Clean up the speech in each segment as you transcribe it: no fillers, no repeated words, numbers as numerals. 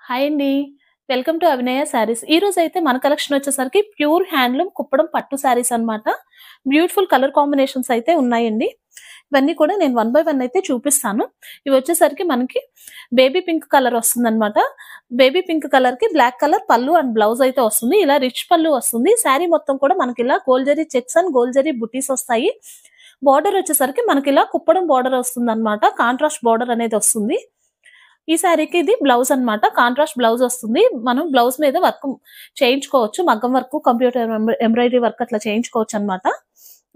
Hi అండి. Welcome to అభినయ శారీస్. ఈరోజైతే మన కలెక్షన్ వచ్చేసరికి ప్యూర్ హ్యాండ్లూమ్ కుప్పడం పట్టు శారీస్ అన్నమాట. బ్యూటిఫుల్ కలర్ కాంబినేషన్స్ అయితే ఉన్నాయండి. ఇవన్నీ కూడా నేను వన్ బై వన్ అయితే చూపిస్తాను. ఇవి వచ్చేసరికి మనకి బేబీ పింక్ కలర్ వస్తుందన్నమాట. బేబీ పింక్ కలర్‌కి బ్లాక్ కలర్ పళ్ళు అండ్ బ్లౌజ్ అయితే వస్తుంది. ఇలా రిచ్ పళ్ళు వస్తుంది. శారీ మొత్తం కూడా మనకి ఇలా gold zari checks and gold zari బుటీస్ వస్తాయి. బోర్డర్ వచ్చేసరికి మనకి ఇలా కుప్పడం బోర్డర్ వస్తుందన్నమాట. కాంట్రాస్ట్ బోర్డర్ అనేది వస్తుంది. ఈ శారీకి ఇది బ్లౌజ్ అన్నమాట. కాంట్రాస్ట్ బ్లౌజ్ వస్తుంది. మనం బ్లౌజ్ మీద వర్క్ చేయించుకోవచ్చు. మగ్గం వర్క్, కంప్యూటర్ ఎంబ్రాయిడరీ వర్క్ అట్లా చేయించుకోవచ్చు అన్నమాట.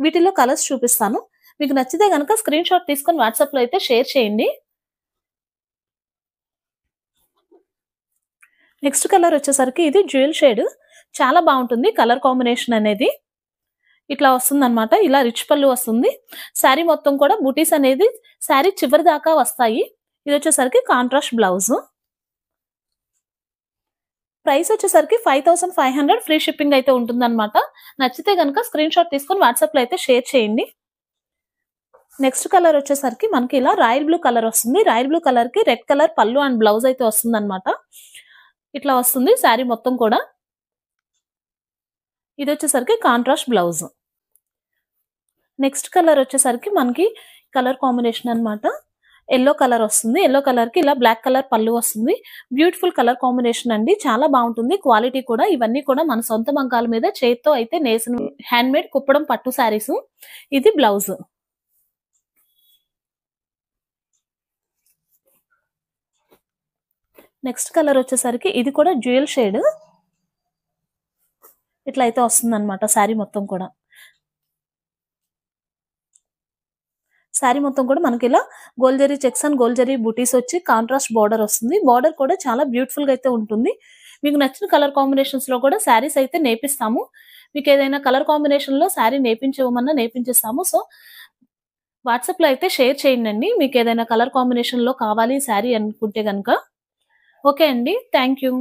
వీటిలో కలర్స్ చూపిస్తాను. మీకు నచ్చితే గనక స్క్రీన్ షాట్ తీసుకొని వాట్సాప్ లో అయితే షేర్ చేయండి. నెక్స్ట్ కలర్ వచ్చేసరికి ఇది జ్యువెల్ షేడ్. చాలా బాగుంటుంది కలర్ కాంబినేషన్ అనేది. ఇట్లా వస్తుందన్నమాట. ఇలా రిచ్ పళ్ళు వస్తుంది. శారీ మొత్తం కూడా బూటీస్ అనేది శారీ చివరి దాకా వస్తాయి. ఇది వచ్చేసరికి కాంట్రాస్ట్ బ్లౌజ్. ప్రైస్ వచ్చేసరికి 5500 ఫ్రీ షిప్పింగ్ అయితే ఉంటుందన్నమాట. నచ్చితే గనక స్క్రీన్ షాట్ తీసుకొని వాట్సాప్ లో అయితే షేర్ చేయండి. నెక్స్ట్ కలర్ వచ్చేసరికి మనకి ఇలా రాయల్ బ్లూ కలర్ వస్తుంది. రాయల్ బ్లూ కలర్ కి రెడ్ కలర్ పళ్ళు అండ్ బ్లౌజ్ అయితే వస్తుంది అనమాట. ఇట్లా వస్తుంది శారీ మొత్తం కూడా. ఇది వచ్చేసరికి కాంట్రాస్ట్ బ్లౌజ్. నెక్స్ట్ కలర్ వచ్చేసరికి మనకి కలర్ కాంబినేషన్ అన్నమాట. ఎల్లో కలర్ వస్తుంది. ఎల్లో కలర్ కి ఇలా బ్లాక్ కలర్ పళ్ళు వస్తుంది. బ్యూటిఫుల్ కలర్ కాంబినేషన్ అండి. చాలా బాగుంటుంది. క్వాలిటీ కూడా ఇవన్నీ కూడా మన సొంత మగ్గాల మీద చేత్తో అయితే నేసిన హ్యాండ్ మేడ్ కుప్పడం పట్టు శారీస్. ఇది బ్లౌజ్. నెక్స్ట్ కలర్ వచ్చేసరికి ఇది కూడా జ్యువెల్ షేడ్. ఇట్లా అయితే వస్తుంది అనమాట శారీ మొత్తం కూడా. శారీ మొత్తం కూడా మనకి ఇలా gold zari checks and gold zari butis వచ్చి కాంట్రాస్ట్ బార్డర్ వస్తుంది. బార్డర్ కూడా చాలా బ్యూటిఫుల్ గా అయితే ఉంటుంది. మీకు నచ్చిన కలర్ కాంబినేషన్స్ లో కూడా శారీస్ అయితే నేపిస్తాము. మీకు ఏదైనా కలర్ కాంబినేషన్ లో శారీ నేపించమన్నా నేపించేస్తాము. సో వాట్సాప్ లో అయితే షేర్ చేయండి. మీకు ఏదైనా కలర్ కాంబినేషన్ లో కావాలి శారీ అనుకుంటే గనక. ఓకే అండి. Thank you.